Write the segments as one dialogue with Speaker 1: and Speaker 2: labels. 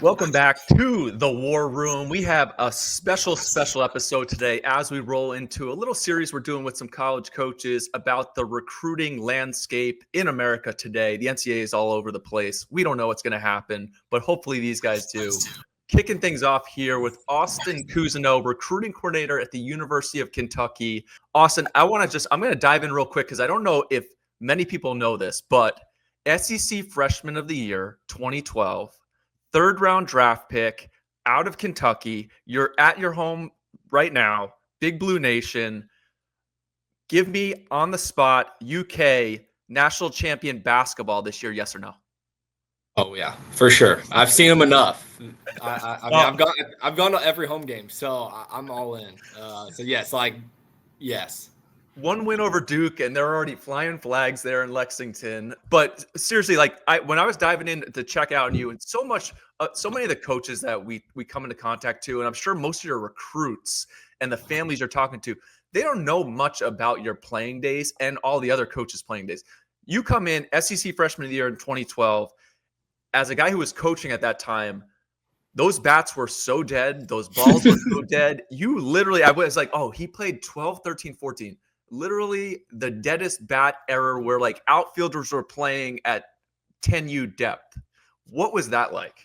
Speaker 1: Welcome back to the War Room. We have a special episode today as we roll into a little series we're doing with some college coaches about the recruiting landscape in America today. The NCAA is all over the place. We don't know what's going to happen, but hopefully these guys do. Kicking things off here with Austin Cousino, recruiting coordinator at the University of Kentucky. Austin, I'm going to dive in real quick because I don't know if many people know this, but SEC Freshman of the Year 2012. Third round draft pick out of Kentucky. You're at your home right now, Big Blue Nation. Give me on the spot UK national champion basketball this year, yes or no?
Speaker 2: Oh yeah, for sure. I've seen them enough. I mean, I've gone to every home game, so I'm all in. So yes.
Speaker 1: One win over Duke, and they're already flying flags there in Lexington. But seriously, when I was diving in to check out on you, and so many of the coaches that we come into contact to, and I'm sure most of your recruits and the families you're talking to, they don't know much about your playing days and all the other coaches' playing days. You come in SEC Freshman of the Year in 2012 as a guy who was coaching at that time. Those bats were so dead. Those balls were so dead. You literally, I was like, oh, he played 12, 13, 14. Literally the deadest bat era where like outfielders were playing at 10U depth. What was that like?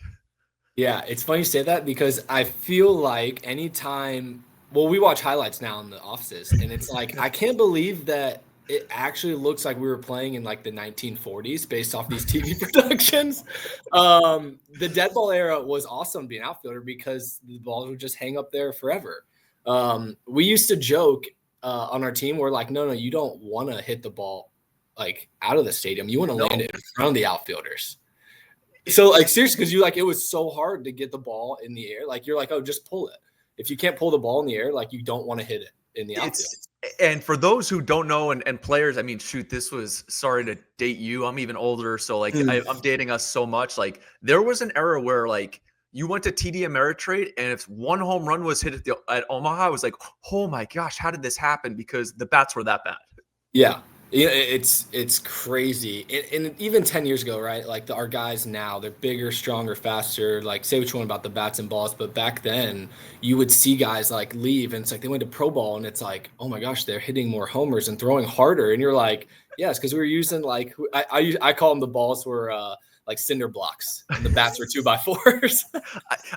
Speaker 2: Yeah, it's funny you say that because I feel like anytime, we watch highlights now in the offices, and it's like, I can't believe that it actually looks like we were playing in like the 1940s based off these TV productions. The dead ball era was awesome being an outfielder because the balls would just hang up there forever. We used to joke on our team, we're like, no, you don't want to hit the ball like out of the stadium. You want to land it in front of the outfielders. So like seriously, because it was so hard to get the ball in the air. Like you're like, oh, just pull it. If you can't pull the ball in the air, like you don't want to hit it in the outfield.
Speaker 1: And for those who don't know, and players, I mean, shoot, sorry to date you. I'm even older. So like I'm dating us so much. Like there was an era where like you went to TD Ameritrade, and if one home run was hit at Omaha, I was like, oh my gosh, how did this happen? Because the bats were that bad.
Speaker 2: Yeah. It's crazy. And even 10 years ago, right? Like our guys now, they're bigger, stronger, faster. Like say what you want about the bats and balls, but back then you would see guys like leave, and it's like they went to pro ball, and it's like, oh my gosh, they're hitting more homers and throwing harder. And you're like, yes, because we were using like I call them, the balls were like cinder blocks, and the bats were 2x4s.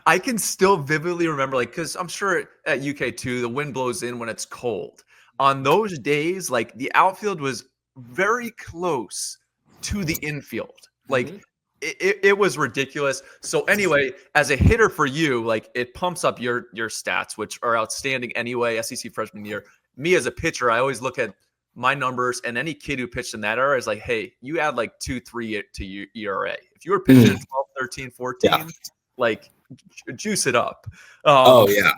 Speaker 1: I can still vividly remember, like, because I'm sure at UK too, the wind blows in when it's cold. On those days, like the outfield was very close to the infield. Like it was ridiculous. So anyway, as a hitter for you, like it pumps up your stats, which are outstanding anyway. SEC freshman year. Me as a pitcher, I always look at my numbers, and any kid who pitched in that era is like, hey, you add like 2-3 to your ERA. If you were pitching at 12, 13, 14, like juice it up.
Speaker 2: Oh yeah.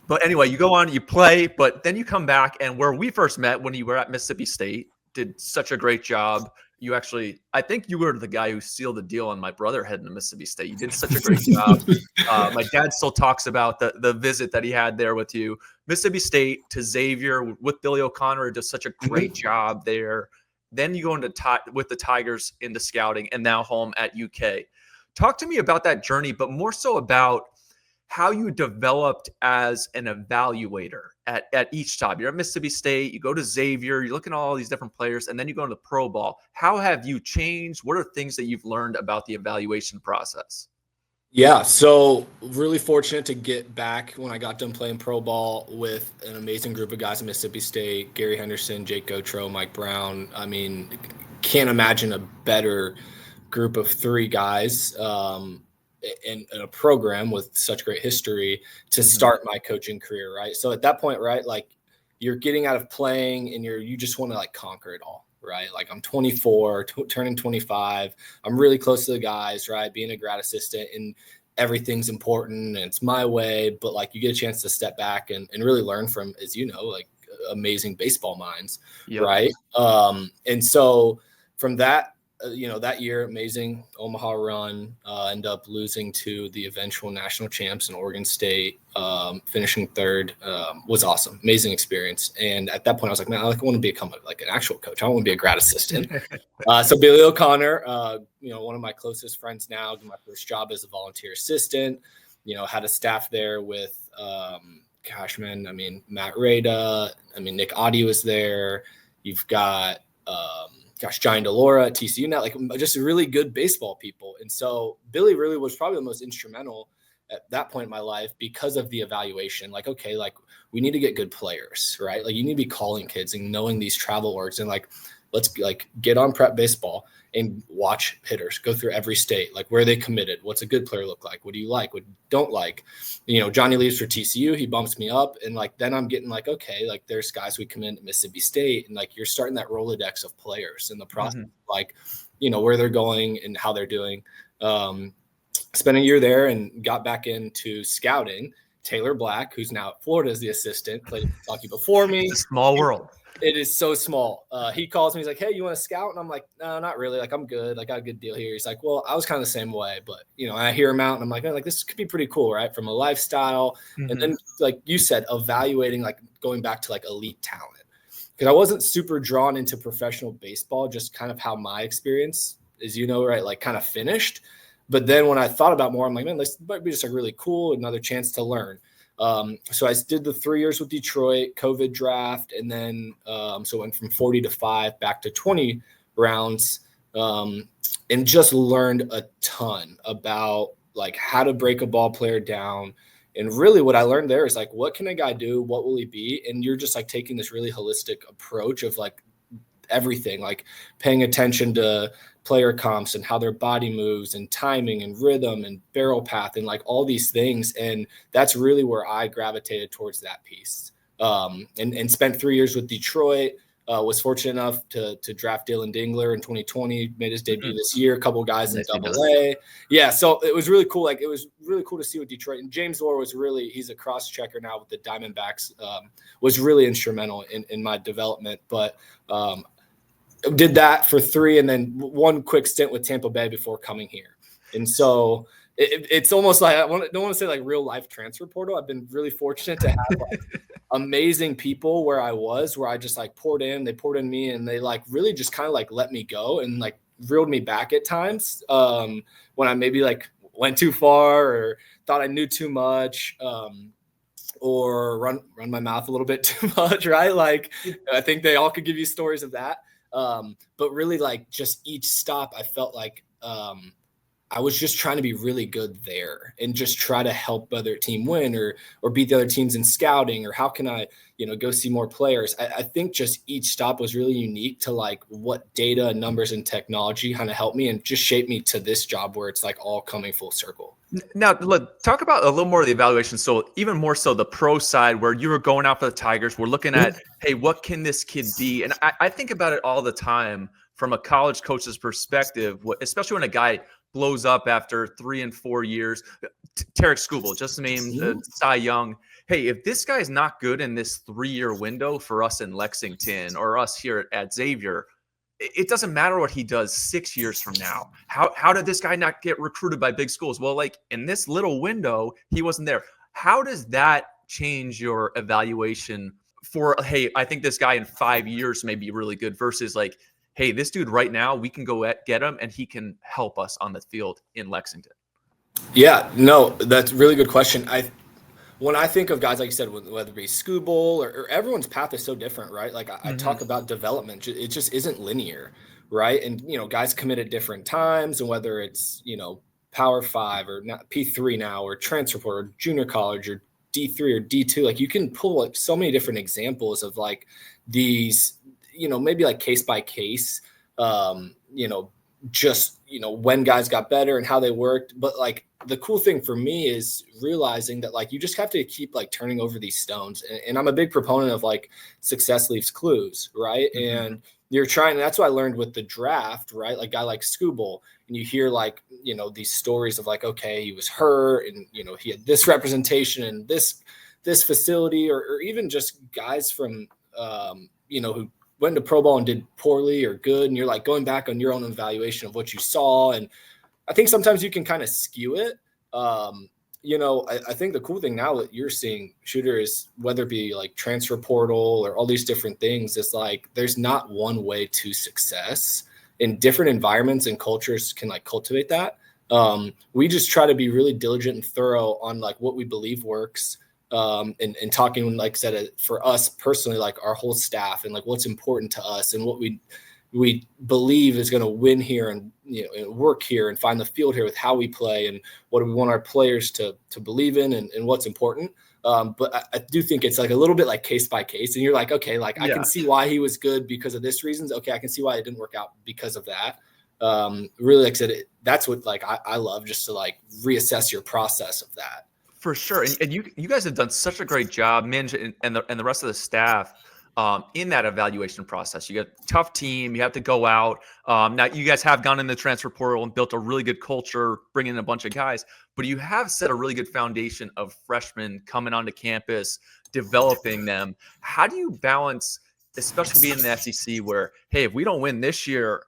Speaker 1: But anyway, you go on, you play, but then you come back, and where we first met when you were at Mississippi State, did such a great job. You actually, I think you were the guy who sealed the deal on my brother heading to Mississippi State. You did such a great job. My dad still talks about the visit that he had there with you. Mississippi State to Xavier with Billy O'Connor does such a great job there. Then you go into with the Tigers into scouting, and now home at UK. Talk to me about that journey, but more so about how you developed as an evaluator at each time. You're at Mississippi State, you go to Xavier, you're looking at all these different players, and then you go into pro ball. How have you changed? What are things that you've learned about the evaluation process?
Speaker 2: Yeah, so really fortunate to get back when I got done playing pro ball with an amazing group of guys at Mississippi State, Gary Henderson, Jake Gotro, Mike Brown. I mean, can't imagine a better group of three guys in a program with such great history to start my coaching career, right? So at that point, right, like you're getting out of playing and you just want to like conquer it all, right? Like I'm 24, turning 25. I'm really close to the guys, right? Being a grad assistant, and everything's important and it's my way, but like you get a chance to step back and really learn from, as you know, like amazing baseball minds, right? And so from that that year, amazing Omaha run, end up losing to the eventual national champs in Oregon State, finishing third, was awesome. Amazing experience. And at that point I was like, man, I want to become an actual coach. I don't want to be a grad assistant. So Billy O'Connor, one of my closest friends now, my first job as a volunteer assistant, had a staff there with, Matt Rada, Nick Audi was there. You've got, John Delora at TCU now, like just really good baseball people. And so Billy really was probably the most instrumental at that point in my life because of the evaluation. Like, okay, like we need to get good players, right? Like you need to be calling kids and knowing these travel orgs and like, let's like get on prep baseball and watch hitters go through every state. Like where are they committed? What's a good player look like? What do you like? What you don't like? Johnny leaves for TCU. He bumps me up. And like, then I'm getting like, okay, like there's guys we come in at Mississippi State and like, you're starting that Rolodex of players in the process, like, where they're going and how they're doing. Spent a year there and got back into scouting. Taylor Black, who's now at Florida as the assistant, played in Kentucky before me.
Speaker 1: It's a small world.
Speaker 2: It is so small. He calls me. He's like, hey, you want to scout? And I'm like, no, not really. Like, I'm good. Like, I got a good deal here. He's like, well, I was kind of the same way. But, I hear him out and I'm like, man, like, this could be pretty cool, right? From a lifestyle. And then, like you said, evaluating, like, going back to, like, elite talent. Because I wasn't super drawn into professional baseball, just kind of how my experience is, right, like, kind of finished. But then when I thought about more, I'm like, man, this might be just, like, really cool, another chance to learn. So I did the 3 years with Detroit, COVID draft, and then so went from 40 to 5 back to 20 rounds, and just learned a ton about like how to break a ball player down. And really what I learned there is like, what can a guy do? What will he be? And you're just like taking this really holistic approach of like everything, like paying attention to player comps and how their body moves and timing and rhythm and barrel path and like all these things. And that's really where I gravitated towards that piece. And spent 3 years with Detroit, was fortunate enough to draft Dylan Dingler in 2020, made his debut this year, a couple of guys in AA. Yeah. So it was really cool. Like it was really cool to see with Detroit, and James Orr was really, he's a cross checker now with the Diamondbacks, was really instrumental in my development. But, did that for 3 and then one quick stint with Tampa Bay before coming here. And so it's almost like, don't want to say like real life transfer portal. I've been really fortunate to have like amazing people where I just like they poured in me, and they like really just kind of like let me go and like reeled me back at times when I maybe like went too far or thought I knew too much. Or run my mouth a little bit too much, right? Like I think they all could give you stories of that. But really like just each stop, I felt like I was just trying to be really good there and just try to help other team win or beat the other teams in scouting, or how can I, go see more players. I think just each stop was really unique to like what data, numbers, and technology kind of helped me and just shaped me to this job where it's like all coming full circle.
Speaker 1: Now, look, talk about a little more of the evaluation. So even more so the pro side where you were going out for the Tigers, we're looking at, hey, what can this kid be? And I think about it all the time from a college coach's perspective, especially when a guy blows up after 3 and 4 years. Tarek Skubal, just named Cy Young. Hey, if this guy's not good in this 3-year window for us in Lexington or us here at Xavier, it doesn't matter what he does 6 years from now. How did this guy not get recruited by big schools? Well, like in this little window, he wasn't there. How does that change your evaluation for, hey, I think this guy in 5 years may be really good versus like, hey, this dude right now, we can go get him and he can help us on the field in Lexington?
Speaker 2: Yeah, no, that's a really good question. When I think of guys, like you said, whether it be Skubal or everyone's path is so different, right? Like I talk about development, it just isn't linear, right? And, guys commit at different times, and whether it's, Power 5 or not P3 now or transfer portal or junior college or D3 or D2, like you can pull like so many different examples of like these, maybe like case by case, just, when guys got better and how they worked. But like the cool thing for me is realizing that like you just have to keep like turning over these stones. And I'm a big proponent of like success leaves clues, right? And you're trying, and that's what I learned with the draft, right? Like guy like Skubal, and you hear like, these stories of like, okay, he was hurt and, he had this representation in this facility, or even just guys from, who went into pro ball and did poorly or good, and you're like going back on your own evaluation of what you saw. And I think sometimes you can kind of skew it. I think the cool thing now that you're seeing, Shooter, is whether it be like transfer portal or all these different things, is like there's not one way to success. In different environments and cultures can like cultivate that. We just try to be really diligent and thorough on like what we believe works. And talking, like I said, for us personally, like our whole staff and like what's important to us and what we believe is going to win here and work here and find the field here with how we play and what do we want our players to believe in and what's important. But I do think it's like a little bit like case by case, and you're like, okay, like I can see why he was good because of this reasons. Okay, I can see why it didn't work out because of that. Really, like I said, that's what like I love, just to like reassess your process of that.
Speaker 1: For sure. And you guys have done such a great job, Minge and the rest of the staff, in that evaluation process. You got a tough team. You have to go out. Now, you guys have gone in the transfer portal and built a really good culture, bringing in a bunch of guys, but you have set a really good foundation of freshmen coming onto campus, developing them. How do you balance, especially being in the SEC, where, hey, if we don't win this year,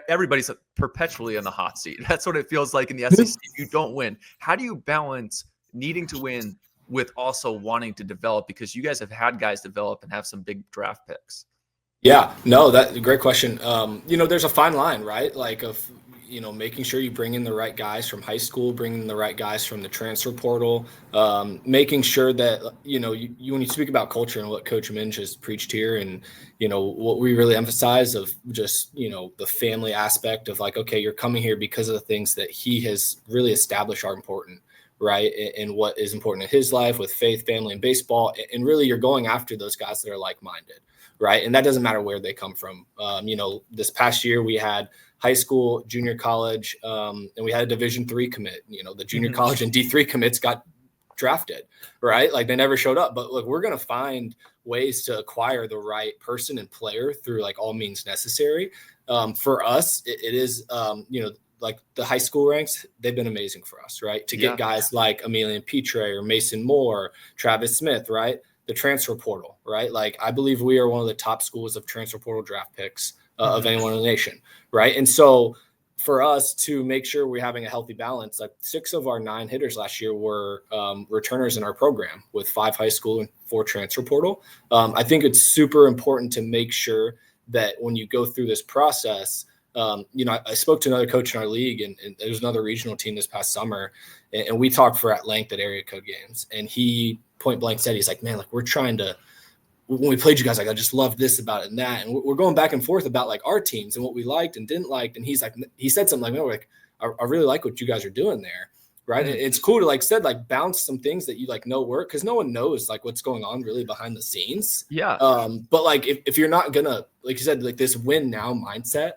Speaker 1: everybody's perpetually in the hot seat. That's what it feels like in the SEC. If you don't win, how do you balance needing to win with also wanting to develop, because you guys have had guys develop and have some big draft picks?
Speaker 2: Yeah, no, that's a great question. There's a fine line, right? Like of, making sure you bring in the right guys from high school, bringing in the right guys from the transfer portal, making sure that, you when you speak about culture and what Coach Minge has preached here and, what we really emphasize of just, the family aspect of like, okay, you're coming here because of the things that he has really established are important. Right. And what is important in his life with faith, family, and baseball. And really you're going after those guys that are like-minded. Right. And that doesn't matter where they come from. This past year we had high school, junior college, and we had a Division III commit. The junior college and D3 commits got drafted. Right. Like they never showed up. But look, we're going to find ways to acquire the right person and player through like all means necessary. For us, it is, like the high school ranks, they've been amazing for us, right? To get guys like Emilian Petre or Mason Moore, Travis Smith, right? The transfer portal, right? Like I believe we are one of the top schools of transfer portal draft picks of anyone in the nation, right? And so for us to make sure we're having a healthy balance, like 6 of our 9 hitters last year were returners in our program with 5 high school and 4 transfer portal. I think it's super important to make sure that when you go through this process, I spoke to another coach in our league, and there was another regional team this past summer, and we talked for at length at area code games. And he point blank said, he's like, man, like we're trying to, when we played you guys, like I just love this about it and that, and we're going back and forth about like our teams and what we liked and didn't like. And he's like, he said something like, no, like I really like what you guys are doing there, right? And it's cool to like bounce some things that you like know work, because no one knows like what's going on really behind the scenes.
Speaker 1: Yeah.
Speaker 2: But like if you're not gonna, like you said, like this win now mindset,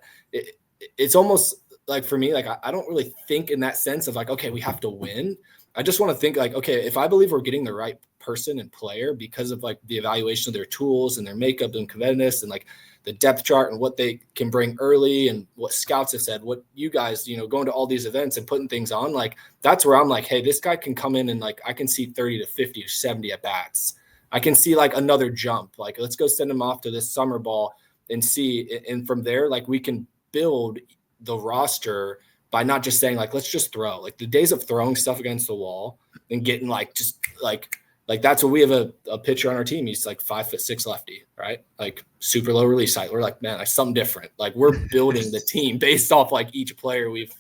Speaker 2: it's almost like for me, like I don't really think in that sense of like, okay, we have to win. I just want to think like, okay, if I believe we're getting the right person and player because of like the evaluation of their tools and their makeup and competitiveness and like the depth chart and what they can bring early and what scouts have said, what you guys, going to all these events and putting things on, like that's where I'm like, hey, this guy can come in and like I can see 30 to 50 or 70 at bats. I can see like another jump. Like let's go send him off to this summer ball and see. And from there, like we can build the roster by not just saying like let's just throw, like the days of throwing stuff against the wall and getting like just like that's what we have a pitcher on our team. He's like 5'6" lefty, right? Like super low release height. We're like, man, like something different. Like we're building the team based off like each player we've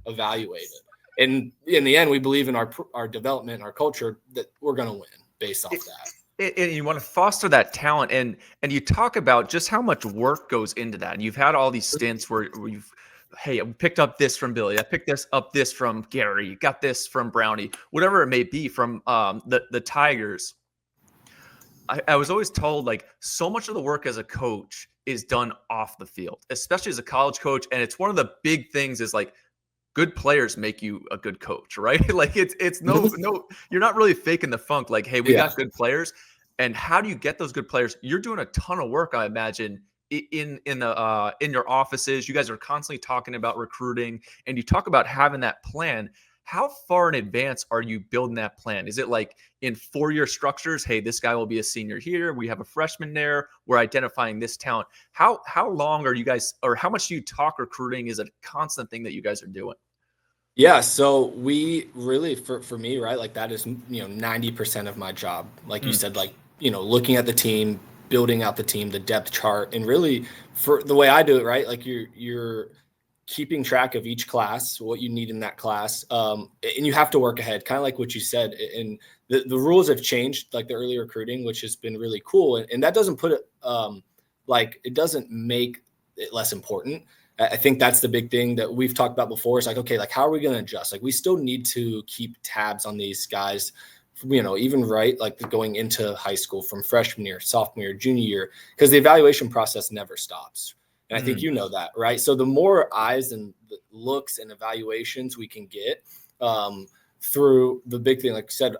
Speaker 2: evaluated. And in the end, we believe in our development, our culture, that we're going to win based off that.
Speaker 1: And you want to foster that talent, and you talk about just how much work goes into that. And you've had all these stints where you've, hey, I picked up this from Billy, I picked this from Gary, got this from Brownie, whatever it may be from the Tigers. I was always told like so much of the work as a coach is done off the field, especially as a college coach. And it's one of the big things is like good players make you a good coach, right? Like it's no, you're not really faking the funk. Like, hey, we got good players. And how do you get those good players? You're doing a ton of work, I imagine, in your offices. You guys are constantly talking about recruiting, and you talk about having that plan. How far in advance are you building that plan? Is it like in 4-year structures? Hey, this guy will be a senior here. We have a freshman there. We're identifying this talent. How long are you guys, or how much do you talk recruiting? Is it a constant thing that you guys are doing?
Speaker 2: Yeah, so we really, for me, right, like that is 90% of my job. Like you
Speaker 1: Mm,
Speaker 2: said, like looking at the team, building out the team, the depth chart, and really for the way I do it, right, like you're keeping track of each class, what you need in that class, and you have to work ahead, kind of like what you said. And the rules have changed, like the early recruiting, which has been really cool, and that doesn't put it like it doesn't make it less important. I think that's the big thing that we've talked about before. It's like, okay, like how are we going to adjust? Like we still need to keep tabs on these guys, even right, like going into high school from freshman year, sophomore year, junior year, because the evaluation process never stops. And I think
Speaker 1: mm.
Speaker 2: you know that, right? So the more eyes and looks and evaluations we can get through the big thing, like I said,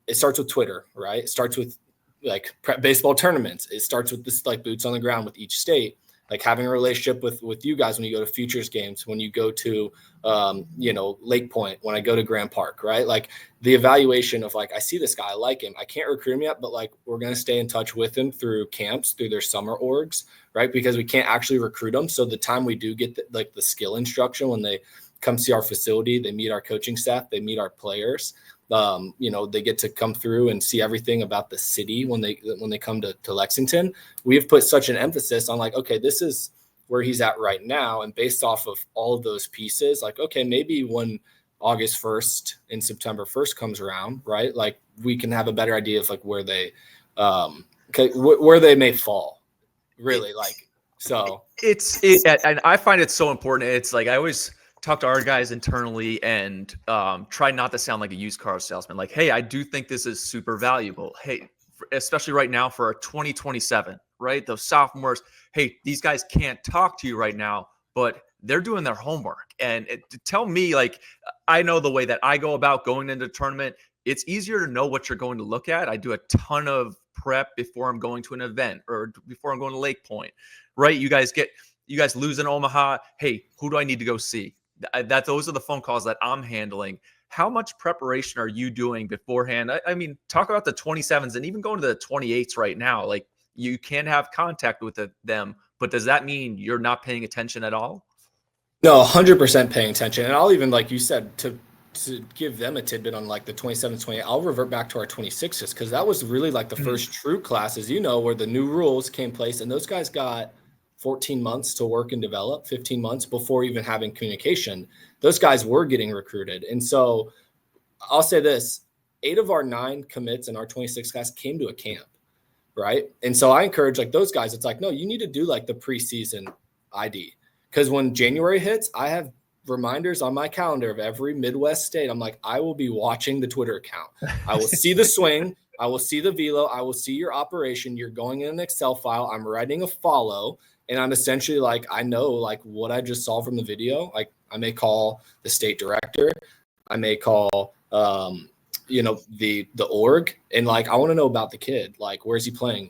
Speaker 2: it starts with Twitter, right? It starts with like baseball tournaments. It starts with this like boots on the ground with each state, like having a relationship with you guys when you go to futures games, when you go to Lake Point, when I go to Grand Park, right? Like the evaluation of like, I see this guy, I like him, I can't recruit him yet, but like we're going to stay in touch with him through camps, through their summer orgs, right? Because we can't actually recruit them. So the time we do get the skill instruction, when they come see our facility, they meet our coaching staff, they meet our players, they get to come through and see everything about the city when they come to Lexington. We've put such an emphasis on like, okay, this is where he's at right now. And based off of all of those pieces, like, okay, maybe when August 1st and September 1st comes around, right? Like we can have a better idea of like where they, where they may fall really, like, so.
Speaker 1: And I find it so important. It's like, I always talk to our guys internally and try not to sound like a used car salesman. Like, hey, I do think this is super valuable. Hey, especially right now for a 2027, right? Those sophomores, hey, these guys can't talk to you right now, but they're doing their homework. And tell me, like, I know the way that I go about going into the tournament, it's easier to know what you're going to look at. I do a ton of prep before I'm going to an event or before I'm going to Lake Point, right? You guys lose in Omaha. Hey, who do I need to go see? Those are the phone calls that I'm handling. How much preparation are you doing beforehand? I mean, talk about the 27s and even going to the 28s right now. Like you can have contact with them, but does that mean you're not paying attention at all?
Speaker 2: No, 100% paying attention. And I'll even, like you said, to give them a tidbit on like the 27, 28, I'll revert back to our 26s because that was really like the first true classes, where the new rules came place. And those guys got 14 months to work and develop, 15 months before even having communication. Those guys were getting recruited. And so I'll say this, 8 of our 9 commits in our 26 class came to a camp, right? And so I encourage like those guys, it's like, no, you need to do like the preseason ID. Because when January hits, I have reminders on my calendar of every Midwest state. I'm like, I will be watching the Twitter account. I will see the swing. I will see the velo. I will see your operation. You're going in an Excel file. I'm writing a follow. And I'm essentially like, I know like what I just saw from the video. Like I may call the state director. I may call, the org, and like, I want to know about the kid. Like, where's he playing?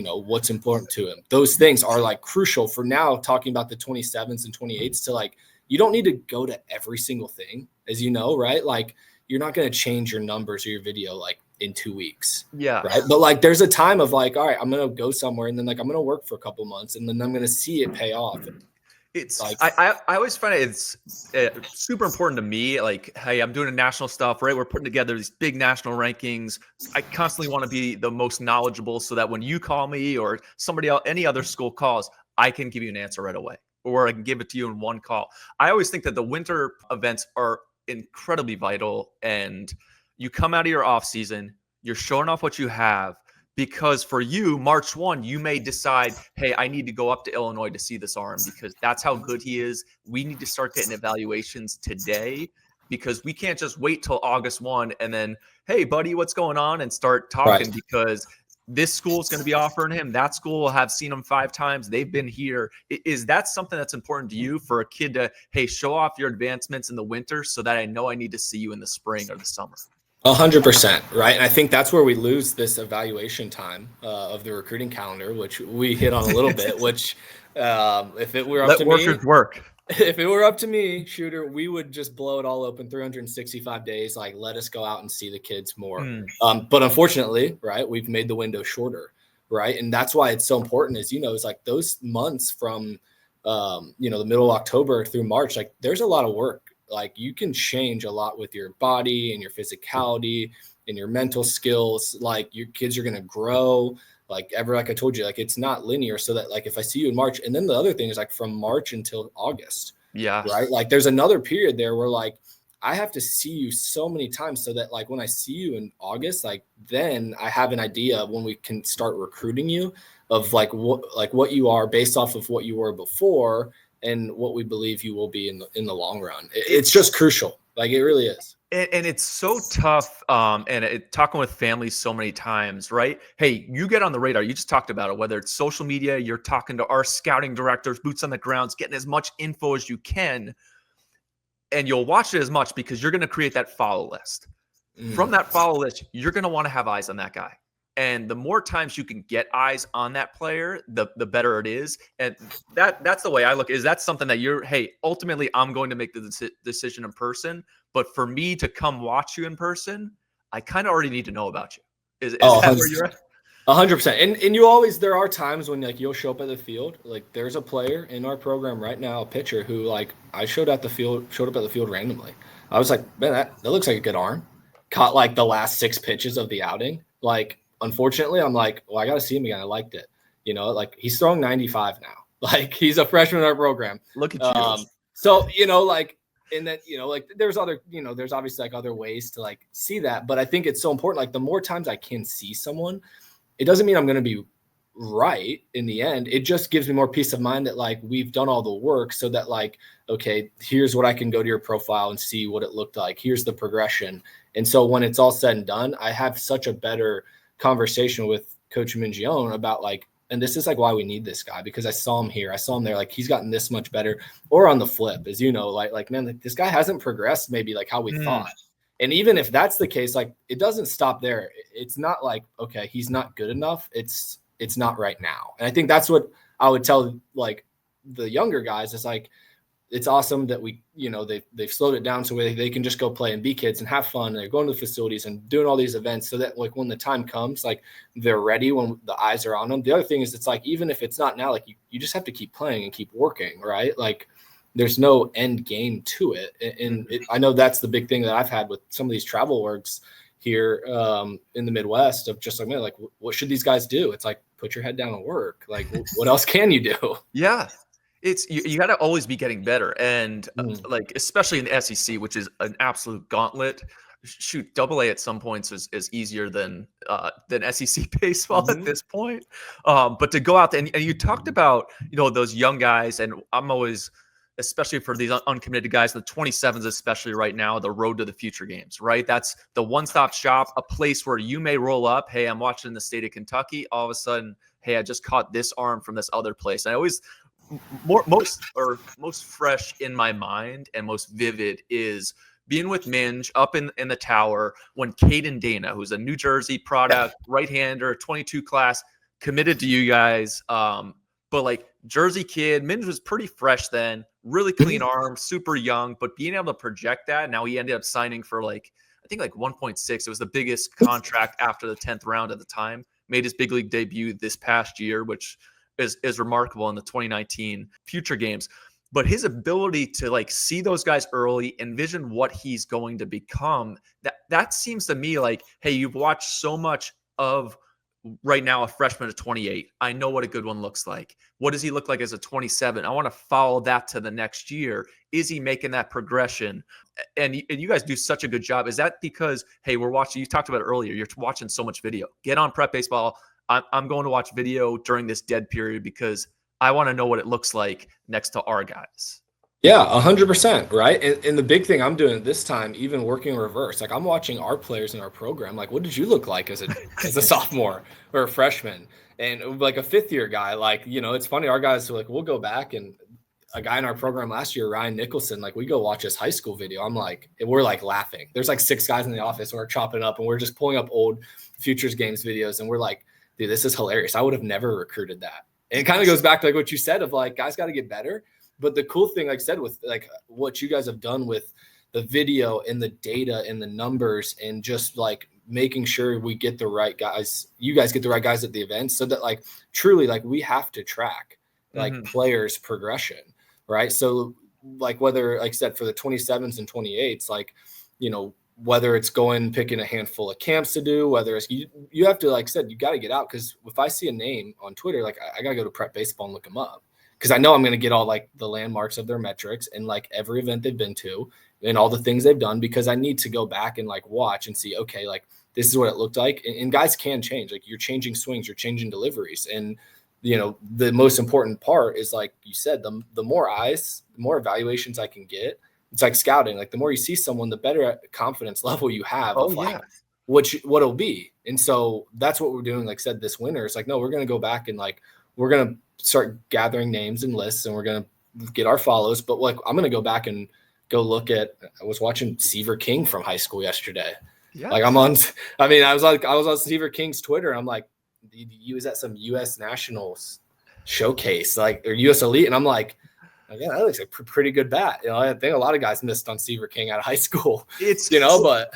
Speaker 2: What's important to him? Those things are like crucial for now talking about the 27s and 28s to like, you don't need to go to every single thing, as you know, right? Like you're not going to change your numbers or your video like in 2 weeks.
Speaker 1: Yeah.
Speaker 2: Right. But like, there's a time of like, all right, I'm going to go somewhere and then like, I'm going to work for a couple months and then I'm going to see it pay off.
Speaker 1: It's
Speaker 2: Like,
Speaker 1: I always find it's super important to me. Like, hey, I'm doing national stuff, right? We're putting together these big national rankings. I constantly want to be the most knowledgeable so that when you call me or somebody else, any other school calls, I can give you an answer right away, or I can give it to you in one call. I always think that the winter events are incredibly vital, and you come out of your off season, you're showing off what you have. Because for you, March 1, you may decide, hey, I need to go up to Illinois to see this arm because that's how good he is. We need to start getting evaluations today because we can't just wait till August 1 and then, hey, buddy, what's going on? And start talking
Speaker 2: right.
Speaker 1: because this school is going to be offering him. That school will have seen him 5 times. They've been here. Is that something that's important to you for a kid to, hey, show off your advancements in the winter so that I know I need to see you in the spring or the summer?
Speaker 2: 100%, right? And I think that's where we lose this evaluation time of the recruiting calendar, which we hit on a little bit. Which, if it were up
Speaker 1: Let
Speaker 2: to
Speaker 1: workers
Speaker 2: me,
Speaker 1: work.
Speaker 2: If it were up to me, Shooter, we would just blow it all open 365 days. Like, let us go out and see the kids more.
Speaker 1: Mm,
Speaker 2: But unfortunately, right, we've made the window shorter, right? And that's why it's so important is, it's like those months from, the middle of October through March, like there's a lot of work. Like you can change a lot with your body and your physicality and your mental skills. Like your kids are going to grow like I told you, like it's not linear. So that like if I see you in March, and then the other thing is like from March until August,
Speaker 1: yeah.
Speaker 2: right? Like there's another period there where like I have to see you so many times so that like when I see you in August, like then I have an idea of when we can start recruiting you of what you are based off of what you were before and what we believe you will be in the long run. It's just crucial. Like it really is.
Speaker 1: And it's so tough. Talking with families so many times, right? Hey, you get on the radar. You just talked about it, whether it's social media, you're talking to our scouting directors, boots on the grounds, getting as much info as you can. And you'll watch it as much because you're going to create that follow list. From that follow list, you're going to want to have eyes on that guy. And the more times you can get eyes on that player, the better it is. And that's the way I look. Is that something that hey, ultimately I'm going to make the decision in person. But for me to come watch you in person, I kind of already need to know about you. Is that where you're at?
Speaker 2: 100%. And there are times when like you'll show up at the field. Like there's a player in our program right now, a pitcher who like I showed up at the field randomly. I was like, man, that looks like a good arm. Caught like the last 6 pitches of the outing. Like, unfortunately, I'm like, well, I got to see him again. I liked it. Like he's throwing 95 now. Like he's a freshman in our program.
Speaker 1: Look at you.
Speaker 2: So, like, and then, like there's there's obviously like other ways to like see that. But I think it's so important. Like the more times I can see someone, it doesn't mean I'm going to be right in the end. It just gives me more peace of mind that like we've done all the work so that like, okay, here's what I can go to your profile and see what it looked like. Here's the progression. And so when it's all said and done, I have such a better conversation with Coach Mingione about like, and this is like why we need this guy, because I saw him here. I saw him there. Like he's gotten this much better. Or on the flip, as you know, like man, like, this guy hasn't progressed maybe like how we thought. And even if that's the case, like it doesn't stop there. It's not like, okay, he's not good enough. It's not right now. And I think that's what I would tell like the younger guys is like, it's awesome that we, they've slowed it down so they can just go play and be kids and have fun. And they're going to the facilities and doing all these events so that like when the time comes, like they're ready when the eyes are on them. The other thing is it's like, even if it's not now, like you just have to keep playing and keep working, right? Like there's no end game to it. And I know that's the big thing that I've had with some of these travel orgs here in the Midwest of just like, man, like what should these guys do? It's like, put your head down and work. Like what else can you do?
Speaker 1: Yeah. It's you got to always be getting better. And like, especially in the SEC, which is an absolute gauntlet. Shoot, double A at some points is easier than SEC baseball at this point. But to go out there and you talked about, those young guys, and I'm always, especially for these uncommitted guys, the 27s, especially right now, the road to the future games, right? That's the one-stop shop, a place where you may roll up. Hey, I'm watching the state of Kentucky. All of a sudden, hey, I just caught this arm from this other place. And I always most fresh in my mind and most vivid is being with Minge up in the tower when Caden Dana, who's a New Jersey product, right-hander, 22 class, committed to you guys. But like Jersey kid, Minge was pretty fresh then, really clean arm, super young, but being able to project that. Now he ended up signing for I think 1.6. It was the biggest contract after the 10th round at the time. Made his big league debut this past year, which is remarkable in the 2019 future games. But his ability to see those guys early, envision what he's going to become, that seems to me like, hey, you've watched so much of right now a freshman at 28. I know what a good one looks like. What does he look like as a 27? I want to follow that to the next year. Is he making that progression? And you guys do such a good job. Is that because, hey, we're watching, you talked about it earlier, you're watching so much video. Get on Prep Baseball. I'm going to watch video during this dead period because I want to know what it looks like next to our guys.
Speaker 2: Yeah, 100%. Right. And the big thing I'm doing this time, even working reverse, like I'm watching our players in our program. Like, what did you look like as a sophomore or a freshman? And like a 5th year guy, it's funny. Our guys are we'll go back, and a guy in our program last year, Ryan Nicholson, we go watch his high school video. We're laughing. There's 6 guys in the office, and we're chopping up and we're just pulling up old Futures games videos. And we're like, dude, this is hilarious. I would have never recruited that. And it kind of goes back to what you said of guys got to get better. But the cool thing, like I said, with like what you guys have done with the video and the data and the numbers and just like making sure we get the right guys, you guys get the right guys at the events, so that like truly like we have to track like players progression, right? So like whether, like I said, for the 27s and 28s, like, you know, whether it's going picking a handful of camps to do, whether it's you have to, like I said, you got to get out, because if I see a name on Twitter, like I got to go to Prep Baseball and look them up, because I know I'm going to get all like the landmarks of their metrics and like every event they've been to and all the things they've done, because I need to go back and like watch and see, okay, like this is what it looked like. And guys can change, like you're changing swings, you're changing deliveries. And, you know, the most important part is, like you said, the more eyes, the more evaluations I can get. It's like scouting. Like the more you see someone, the better confidence level you have of like what it'll be. And so that's what we're doing. Like I said, this winter, it's like, no, we're going to go back and like, we're going to start gathering names and lists, and we're going to get our follows. But like, I'm going to go back and go look at, I was watching Seaver King from high school yesterday. Yeah. Like I was on Seaver King's Twitter. I'm like, he was at some U.S. Nationals showcase, like, or U.S. Elite. And I'm like, yeah, that looks like a pretty good bat. You know, I think a lot of guys missed on Seaver King out of high school. It's, you know, but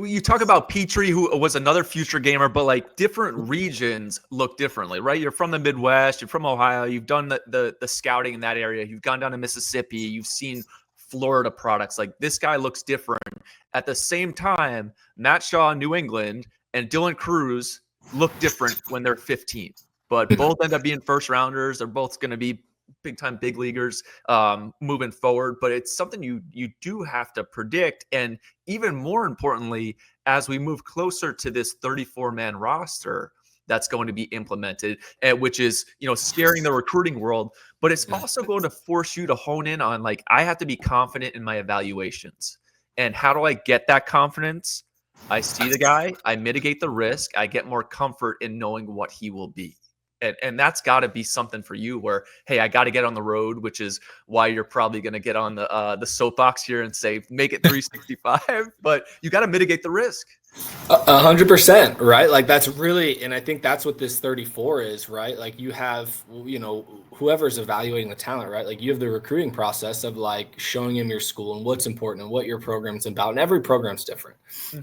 Speaker 1: you talk about Petrie, who was another future gamer, but like different regions look differently, right? You're from the Midwest, you're from Ohio, you've done the scouting in that area, you've gone down to Mississippi, you've seen Florida products. Like this guy looks different. At the same time, Matt Shaw in New England and Dylan Cruz look different when they're 15, but both end up being first rounders. They're both going to be big time big leaguers moving forward, but it's something you do have to predict. And even more importantly, as we move closer to this 34-man roster that's going to be implemented, which is, you know, scaring the recruiting world, but it's also going to force you to hone in on, like, I have to be confident in my evaluations. And how do I get that confidence? I see the guy, I mitigate the risk, I get more comfort in knowing what he will be. And that's got to be something for you where, hey, I got to get on the road, which is why you're probably going to get on the soapbox here and say, make it 365, but you got to mitigate the risk.
Speaker 2: 100%, right? Like that's really, and I think that's what this 34 is, right? Like you have, you know, whoever's evaluating the talent, right? Like you have the recruiting process of like showing him your school and what's important and what your program's about, and every program's different,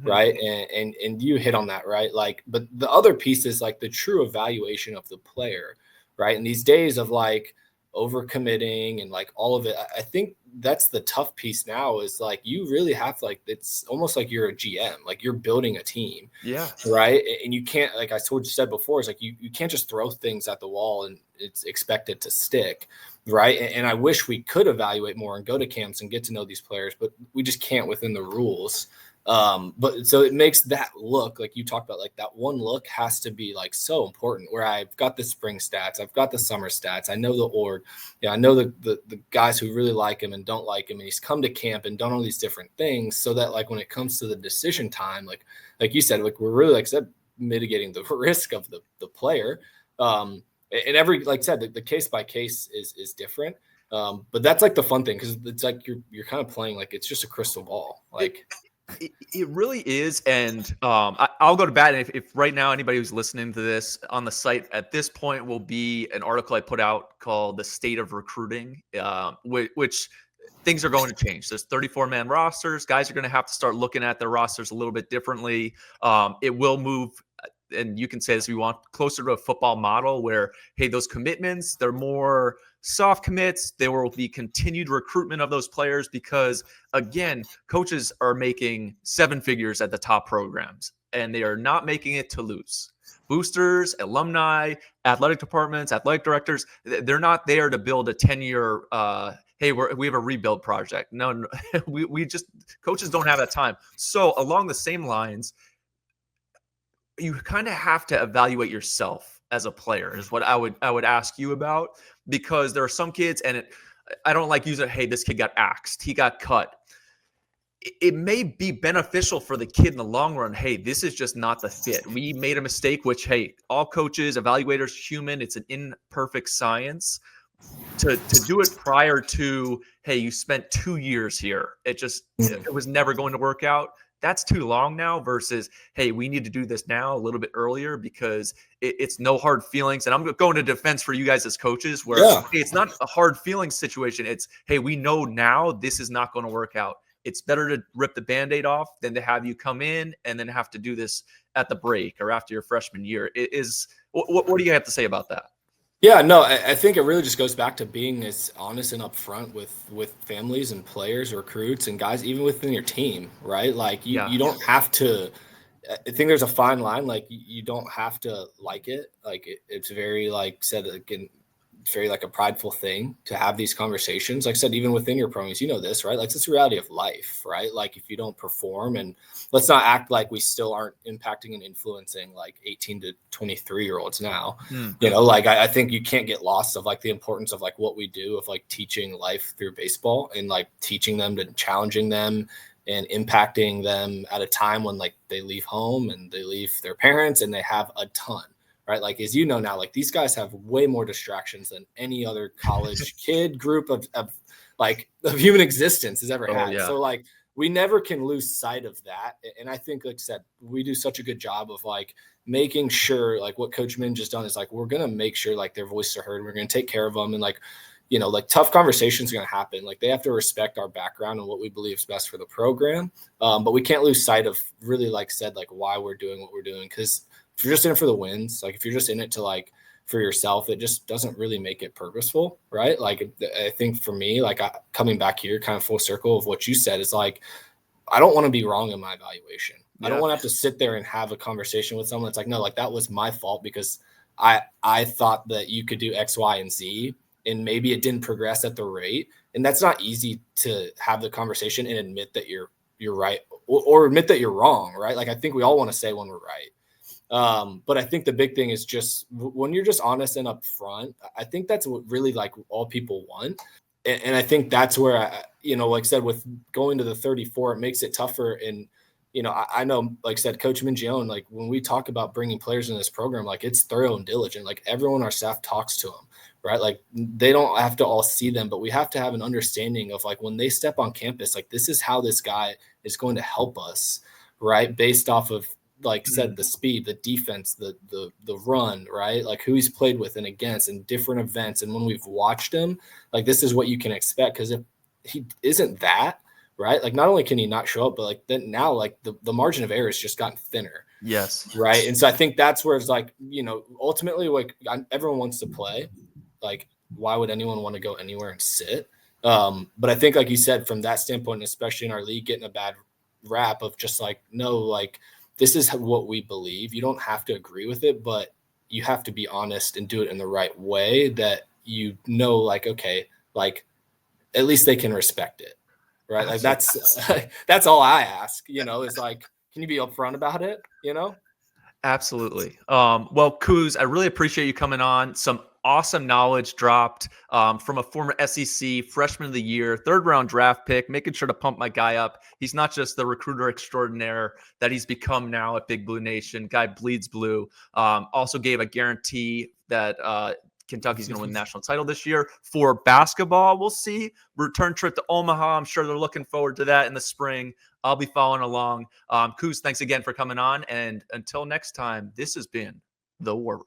Speaker 2: right? And you hit on that, right? Like, but the other piece is like the true evaluation of the player, right? In these days of like overcommitting and like all of it, I think that's the tough piece now, is like you really have to, like, it's almost like you're a GM, like you're building a team, right? And you can't, like I said before, it's like you can't just throw things at the wall and it's expected to stick, right? And I wish we could evaluate more and go to camps and get to know these players, but we just can't within the rules. But so it makes that look, like you talked about, like that one look has to be like so important, where I've got the spring stats, I've got the summer stats, I know the org, I know the guys who really like him and don't like him, and he's come to camp and done all these different things, so that like when it comes to the decision time, like you said, like we're really, like I said, mitigating the risk of the player. And every, like I said, the case by case is different. But that's like the fun thing, because it's like you're kind of playing like it's just a crystal ball, like.
Speaker 1: It really is. And I'll go to bat. And if right now anybody who's listening to this on the site at this point will be an article I put out called The State of Recruiting, which things are going to change. There's 34-man rosters. Guys are going to have to start looking at their rosters a little bit differently. It will move, and you can say this if you want, closer to a football model where, hey, those commitments, they're more soft commits. There will be continued recruitment of those players because, again, coaches are making seven figures at the top programs, and they are not making it to lose. Boosters, alumni, athletic departments, athletic directors, they're not there to build a 10-year, hey, we have a rebuild project. No, we just, coaches don't have that time. So along the same lines, you kind of have to evaluate yourself as a player, is what I would ask you about, because there are some kids, and I don't like using, hey, this kid got axed, he got cut. It may be beneficial for the kid in the long run. Hey, this is just not the fit. We made a mistake, which, hey, all coaches, evaluators, human, it's an imperfect science. To do it prior to, hey, you spent 2 years here, it was never going to work out. that's too long now versus, hey, we need to do this now a little bit earlier because it's no hard feelings. And I'm going to defense for you guys as coaches where,
Speaker 2: Yeah.
Speaker 1: hey, it's not a hard feelings situation. It's, hey, we know now this is not going to work out. It's better to rip the Band-Aid off than to have you come in and then have to do this at the break or after your freshman year. What do you have to say about that?
Speaker 2: Yeah, no, I think it really just goes back to being as honest and upfront with families and players, recruits, and guys, even within your team, right? Like
Speaker 1: Yeah.
Speaker 2: you don't have to. I think there's a fine line. Like you don't have to like it. Like it's very like said again, it's very like a prideful thing to have these conversations. Like I said, even within your programs, you know this, right? Like it's the reality of life, right? Like if you don't perform, and let's not act like we still aren't impacting and influencing like 18 to 23-year-olds now. You know, like I think you can't get lost of like the importance of like what we do of like teaching life through baseball and like teaching them to challenging them and impacting them at a time when like they leave home and they leave their parents and they have a ton. Right. Like, as you know now, like these guys have way more distractions than any other college kid group of human existence has ever
Speaker 1: Oh,
Speaker 2: had.
Speaker 1: yeah.
Speaker 2: So like we never can lose sight of that. And I think, like I said, we do such a good job of like making sure like what Coach Min just done is like, we're going to make sure like their voices are heard. We're going to take care of them. And like, you know, like tough conversations are going to happen. Like they have to respect our background and what we believe is best for the program. But we can't lose sight of really, like said, like why we're doing what we're doing. Because if you're just in it for the wins, like if you're just in it to like for yourself, it just doesn't really make it purposeful, right? Like I think for me, like coming back here, kind of full circle of what you said is like, I don't want to be wrong in my evaluation. I don't want to have to sit there and have a conversation with someone. It's like, no, like that was my fault because I thought that you could do X, Y, and Z, and maybe it didn't progress at the rate. And that's not easy to have the conversation and admit that you're right or admit that you're wrong, right? Like I think we all want to say when we're right. But I think the big thing is just when you're just honest and upfront, I think that's what really like all people want. And I think that's where like I said, with going to the 34, it makes it tougher. And, I know, like I said, Coach Mingione, like when we talk about bringing players in this program, like it's thorough and diligent, like everyone on our staff talks to them, right? Like they don't have to all see them, but we have to have an understanding of like when they step on campus, like this is how this guy is going to help us, right? Based off of, like said, the speed, the defense, the run, right? Like who he's played with and against in different events. And when we've watched him, like this is what you can expect. Because if he isn't that, right? Like not only can he not show up, but like then now like the margin of error has just gotten thinner.
Speaker 1: Yes.
Speaker 2: Right. And so I think that's where it's like, ultimately like everyone wants to play. Like why would anyone want to go anywhere and sit? But I think like you said, from that standpoint, especially in our league, getting a bad rap of just like, no, like, this is what we believe. You don't have to agree with it, but you have to be honest and do it in the right way that like, okay, like at least they can respect it, right? Like that's all I ask, is like, can you be upfront about it,
Speaker 1: Absolutely. Well, Kuz, I really appreciate you coming on. Some awesome knowledge dropped from a former SEC freshman of the year, third round draft pick, making sure to pump my guy up. He's not just the recruiter extraordinaire that he's become now at Big Blue Nation. Guy bleeds blue. Also gave a guarantee that Kentucky's going to win the national title this year. For basketball, we'll see. Return trip to Omaha. I'm sure they're looking forward to that in the spring. I'll be following along. Kuz, thanks again for coming on. And until next time, this has been The War Room.